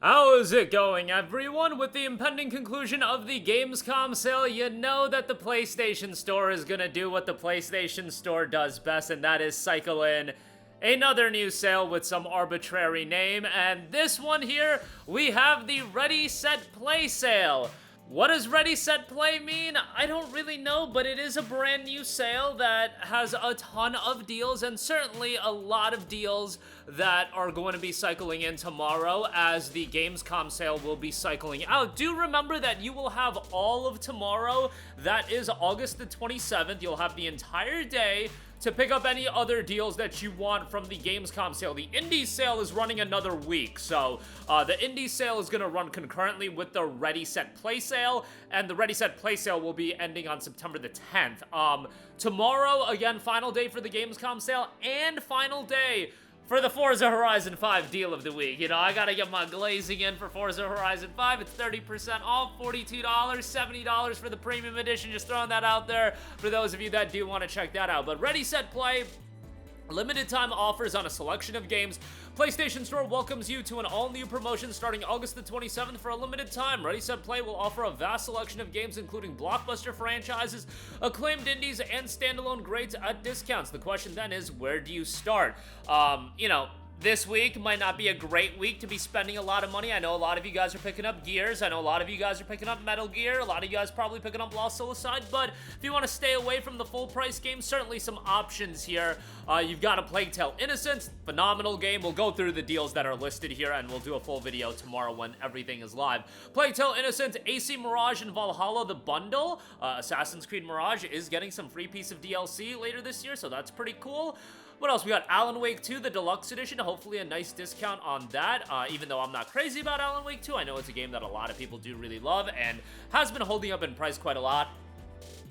How's it going, everyone? With the impending conclusion of the Gamescom sale, you know that the PlayStation Store is gonna do what the PlayStation Store does best, and that is cycle in another new sale with some arbitrary name. And this one here, we have the Ready, Set, Play sale. What does Ready, Set, Play mean? I don't really know, but it is a brand new sale that has a ton of deals, and certainly a lot of deals that are going to be cycling in tomorrow as the Gamescom sale will be cycling out. Do remember that you will have all of tomorrow. That is August the 27th. You'll have the entire day to pick up any other deals that you want from the Gamescom sale. The Indie sale is running another week, so the Indie sale is going to run concurrently with the Ready, Set, Play sale, and the Ready, Set, Play sale will be ending on September the 10th. Tomorrow, again, final day for the Gamescom sale, and final day for the Forza Horizon 5 deal of the week. You know, I gotta get my glazing in for Forza Horizon 5. It's 30% off, $42, $70 for the premium edition. Just throwing that out there for those of you that do want to check that out. But Ready, Set, Play, limited time offers on a selection of games. PlayStation Store welcomes you to an all-new promotion starting August the 27th for a limited time. Ready, Set, Play will offer a vast selection of games including blockbuster franchises, acclaimed indies, and standalone greats at discounts. The question then is, where do you start? This week might not be a great week to be spending a lot of money. I know a lot of you guys are picking up Gears. I know a lot of you guys are picking up Metal Gear. A lot of you guys probably picking up Lost Suicide. But if you want to stay away from the full price games, certainly some options here. You've got a Plague Tale Innocence, phenomenal game. We'll go through the deals that are listed here, and we'll do a full video tomorrow when everything is live. Plague Tale Innocence, AC Mirage, and Valhalla the bundle. Assassin's Creed Mirage is getting some free piece of DLC later this year, so that's pretty cool. What else? We got Alan Wake 2, the deluxe edition. Hopefully a nice discount on that. Even though I'm not crazy about Alan Wake 2, I know it's a game that a lot of people do really love and has been holding up in price quite a lot.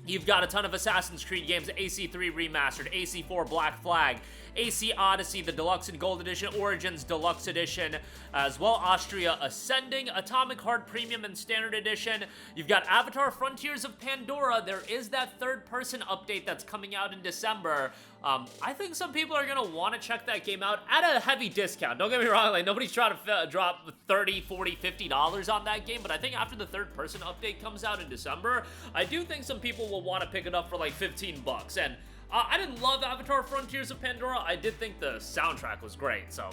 You've got a ton of Assassin's Creed games, AC3 Remastered, AC4 Black Flag, AC Odyssey, the Deluxe and Gold Edition, Origins Deluxe Edition, as well Austria Ascending, Atomic Heart Premium and Standard Edition. You've got Avatar Frontiers of Pandora. There is that third-person update that's coming out in December. I think some people are going to want to check that game out at a heavy discount. Don't get me wrong, like nobody's trying to drop $30, $40, $50 on that game, but I think after the third-person update comes out in December, I do think some people will want to pick it up for like 15 bucks. And I didn't love Avatar Frontiers of Pandora. I did think the soundtrack was great. So,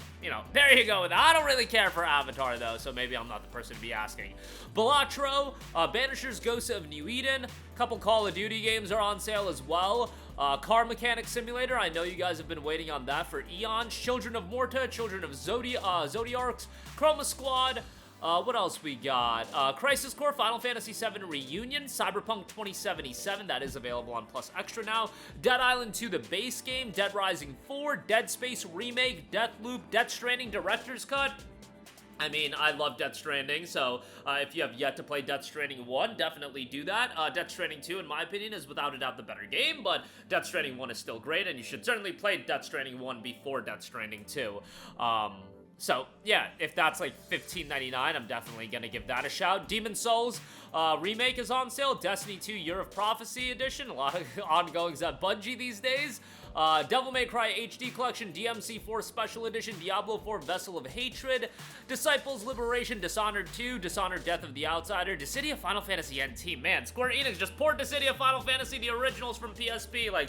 there you go with that. I don't really care for Avatar, though, so maybe I'm not the person to be asking. Balatro, Banisher's Ghosts of New Eden. A couple Call of Duty games are on sale as well. Car Mechanic Simulator. I know you guys have been waiting on that for eons. Children of Morta, Children of Zodiarcs, Chroma Squad. What else we got? Crisis Core, Final Fantasy VII Reunion, Cyberpunk 2077, that is available on Plus Extra now, Dead Island 2, the base game, Dead Rising 4, Dead Space Remake, Deathloop, Death Stranding Director's Cut. I mean, I love Death Stranding, so if you have yet to play Death Stranding 1, definitely do that. Death Stranding 2, in my opinion, is without a doubt the better game, but Death Stranding 1 is still great, and you should certainly play Death Stranding 1 before Death Stranding 2. So, yeah, if that's like $15.99, I'm definitely going to give that a shout. Demon's Souls Remake is on sale. Destiny 2 Year of Prophecy Edition. A lot of ongoings at Bungie these days. Devil May Cry HD Collection, DMC4 Special Edition, Diablo 4 Vessel of Hatred, Disciples Liberation, Dishonored 2, Dishonored Death of the Outsider, Dissidia Final Fantasy NT. Man, Square Enix just poured Dissidia Final Fantasy, the originals from PSP, like...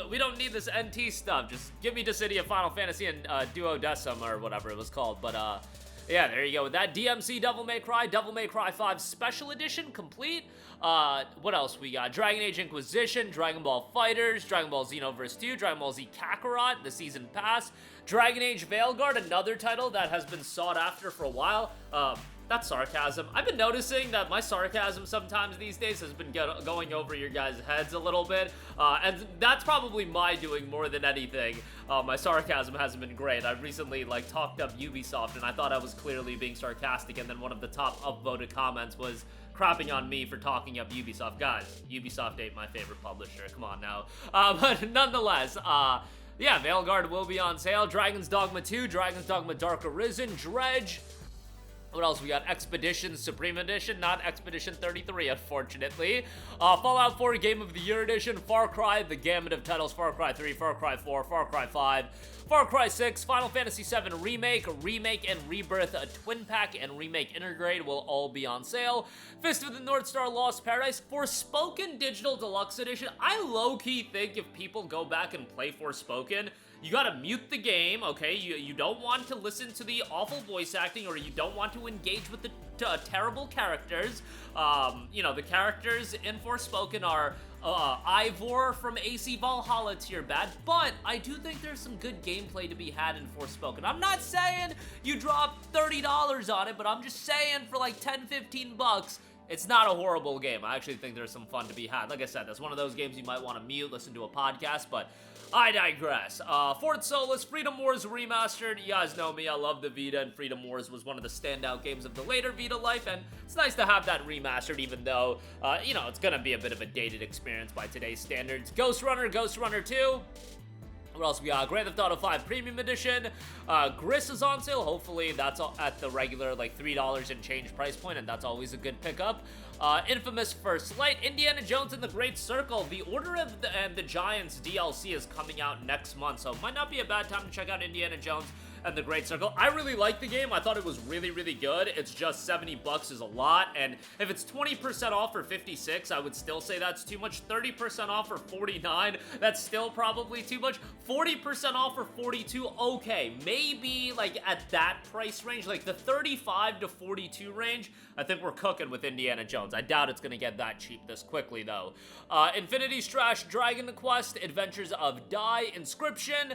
we don't need this NT stuff. Just give me Dissidia Final Fantasy and Duodecim or whatever it was called. But yeah, there you go with that. DMC Devil May Cry 5 Special Edition complete. What else we got? Dragon Age Inquisition, Dragon Ball FighterZ, Dragon Ball Xenoverse 2, Dragon Ball Z Kakarot, the Season Pass, Dragon Age Veilguard, another title that has been sought after for a while. That's sarcasm. I've been noticing that my sarcasm sometimes these days has been going over your guys' heads a little bit, and that's probably my doing more than anything. My sarcasm hasn't been great. I recently, talked up Ubisoft, and I thought I was clearly being sarcastic, and then one of the top upvoted comments was crapping on me for talking up Ubisoft. Guys, Ubisoft ain't my favorite publisher. Come on now. But nonetheless, yeah, Veilguard will be on sale. Dragon's Dogma 2, Dragon's Dogma Dark Arisen, Dredge, What else? We got Expedition Supreme Edition, not Expedition 33, unfortunately. Fallout 4 Game of the Year Edition, Far Cry, the gamut of titles, Far Cry 3, Far Cry 4, Far Cry 5, Far Cry 6, Final Fantasy 7 Remake, Remake and Rebirth, a Twin Pack and Remake Integrate will all be on sale. Fist of the North Star Lost Paradise, Forspoken Digital Deluxe Edition. I low-key think if people go back and play Forspoken, you gotta mute the game, okay? You don't want to listen to the awful voice acting, or you don't want to engage with the terrible characters. You know, the characters in Forspoken are Ivor from AC Valhalla tier bad, but I do think there's some good gameplay to be had in Forspoken. I'm not saying you drop $30 on it, but I'm just saying for like 10, 15 bucks, it's not a horrible game. I actually think there's some fun to be had. Like I said, that's one of those games you might want to mute, listen to a podcast, but I digress. Fort Solis, Freedom Wars Remastered. You guys know me, I love the Vita, and Freedom Wars was one of the standout games of the later Vita life, and it's nice to have that remastered, even though, you know, it's gonna be a bit of a dated experience by today's standards. Ghost Runner 2. What else we got? Grand Theft Auto 5 Premium Edition. Gris is on sale. Hopefully that's at the regular like $3 and change price point, and that's always a good pickup. Infamous First Light, Indiana Jones and the Great Circle. The Order of the Giants DLC is coming out next month, so it might not be a bad time to check out Indiana Jones and the Great Circle. I really like the game. I thought it was really, really good. It's just 70 bucks is a lot, and if it's 20% off for 56, I would still say that's too much. 30% off for 49, that's still probably too much. 40% off for 42, okay, maybe like at that price range, like the 35 to 42 range, I think we're cooking with Indiana Jones. I doubt it's gonna get that cheap this quickly though. Infinity Strash, Dragon Quest, Adventures of Dai, Inscription,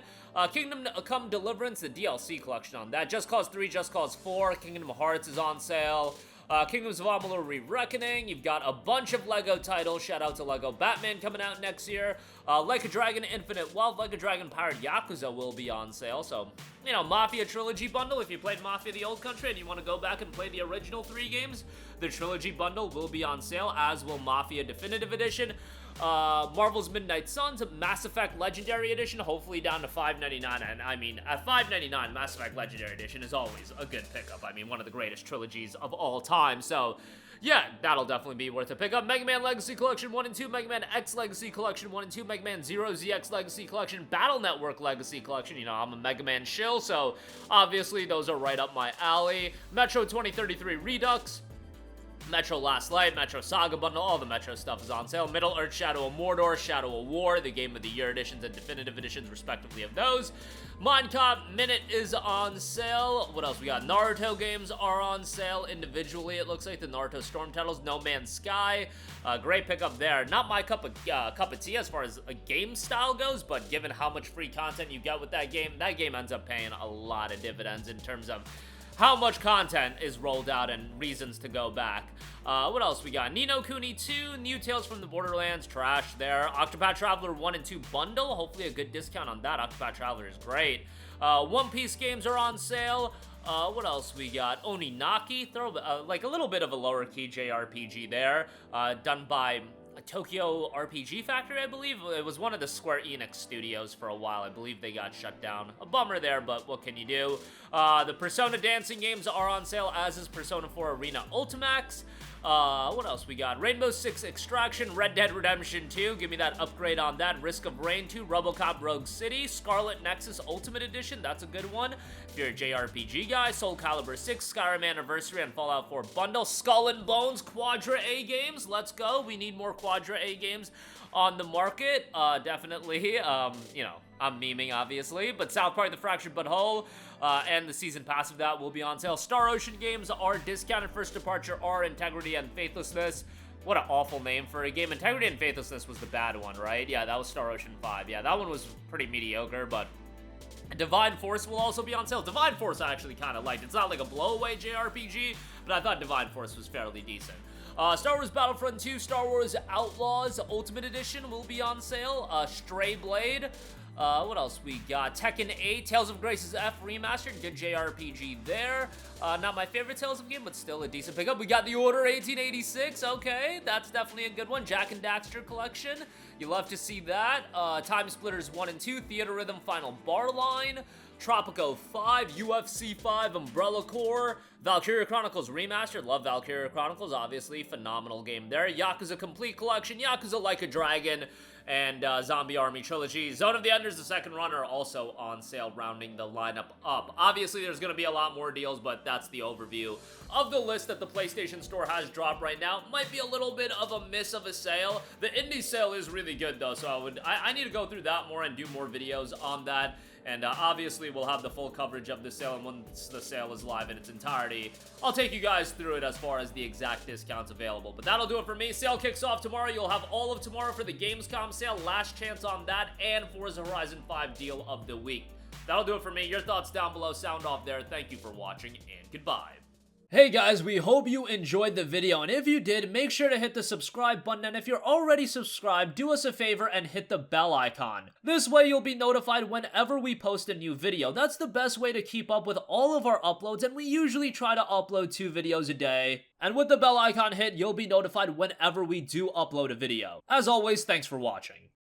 Kingdom Come Deliverance, the DLC collection on that. Just Cause 3, Just Cause 4, Kingdom Hearts is on sale. Kingdoms of Amalur Re-Reckoning. You've got a bunch of LEGO titles. Shout out to LEGO Batman coming out next year. Like a Dragon Infinite Wealth, Like a Dragon Pirate Yakuza will be on sale. So, you know, Mafia Trilogy Bundle. If you played Mafia the Old Country and you want to go back and play the original 3 games, the Trilogy Bundle will be on sale, as will Mafia Definitive Edition. Marvel's Midnight Suns, Mass Effect Legendary Edition, hopefully down to $5.99, and I mean, at $5.99, Mass Effect Legendary Edition is always a good pickup. I mean, one of the greatest trilogies of all time, so yeah, that'll definitely be worth a pickup. Mega Man Legacy Collection 1 and 2, Mega Man X Legacy Collection 1 and 2, Mega Man Zero ZX Legacy Collection, Battle Network Legacy Collection. You know, I'm a Mega Man shill, so obviously those are right up my alley. Metro 2033 Redux, Metro Last Light, Metro Saga Bundle, all the Metro stuff is on sale. Middle Earth Shadow of Mordor, Shadow of War, the Game of the Year editions and definitive editions respectively of those. Minecraft Minute is on sale. What else we got? Naruto games are on sale individually. It looks like the Naruto Storm titles. No Man's Sky, great pickup there. Not my cup of tea as far as a game style goes, but given how much free content you get with that game ends up paying a lot of dividends in terms of how much content is rolled out and reasons to go back. What else we got? Ni no Kuni 2, New Tales from the Borderlands, trash there. Octopath Traveler 1 and 2 bundle, hopefully a good discount on that. Octopath Traveler is great. One Piece games are on sale. What else we got? Oninaki, like a little bit of a lower key JRPG there, done by Tokyo RPG Factory, I believe. It was one of the Square Enix studios for a while. I believe they got shut down. A bummer there, but what can you do? The Persona dancing games are on sale, as is Persona 4 Arena Ultimax. What else we got? Rainbow Six Extraction, Red Dead Redemption 2, give me that upgrade on that. Risk of Rain 2, RoboCop Rogue City, Scarlet Nexus Ultimate Edition, that's a good one if you're a JRPG guy. Soul Calibur 6, Skyrim Anniversary, and Fallout 4 bundle. Skull and Bones Quadra A games, let's go. We need more Quadra A games on the market, definitely. You know, I'm memeing, obviously, but South Park The Fractured But Whole, and the season pass of that will be on sale. Star Ocean games are discounted. First Departure are Integrity and Faithlessness. What an awful name for a game. Integrity and Faithlessness was the bad one, right? Yeah, that was Star Ocean 5. Yeah, that one was pretty mediocre, but Divine Force will also be on sale. Divine Force I actually kind of liked. It's not like a blowaway JRPG, but I thought Divine Force was fairly decent. Star Wars Battlefront 2, Star Wars Outlaws Ultimate Edition will be on sale. Stray Blade. What else we got? Tekken 8, Tales of Graces F Remastered, good JRPG there. Not my favorite Tales of game, but still a decent pickup. We got The Order 1886, okay, that's definitely a good one. Jack and Daxter Collection, you love to see that. Time Splitters 1 and 2, Theater Rhythm Final Bar Line. Tropico 5, UFC 5, Umbrella Corps, Valkyria Chronicles Remastered. Love Valkyria Chronicles, obviously. Phenomenal game there. Yakuza Complete Collection, Yakuza Like a Dragon, and Zombie Army Trilogy. Zone of the Enders, the second run, are also on sale, rounding the lineup up. Obviously, there's going to be a lot more deals, but that's the overview of the list that the PlayStation Store has dropped right now. Might be a little bit of a miss of a sale. The indie sale is really good, though, so I need to go through that more and do more videos on that. And obviously, we'll have the full coverage of the sale, and once the sale is live in its entirety, I'll take you guys through it as far as the exact discounts available. But that'll do it for me. Sale kicks off tomorrow. You'll have all of tomorrow for the Gamescom sale, last chance on that, and Forza Horizon 5 deal of the week. That'll do it for me. Your thoughts down below. Sound off there. Thank you for watching, and goodbye. Hey guys, we hope you enjoyed the video, and if you did, make sure to hit the subscribe button, and if you're already subscribed, do us a favor and hit the bell icon. This way you'll be notified whenever we post a new video. That's the best way to keep up with all of our uploads, and we usually try to upload 2 videos a day. And with the bell icon hit, you'll be notified whenever we do upload a video. As always, thanks for watching.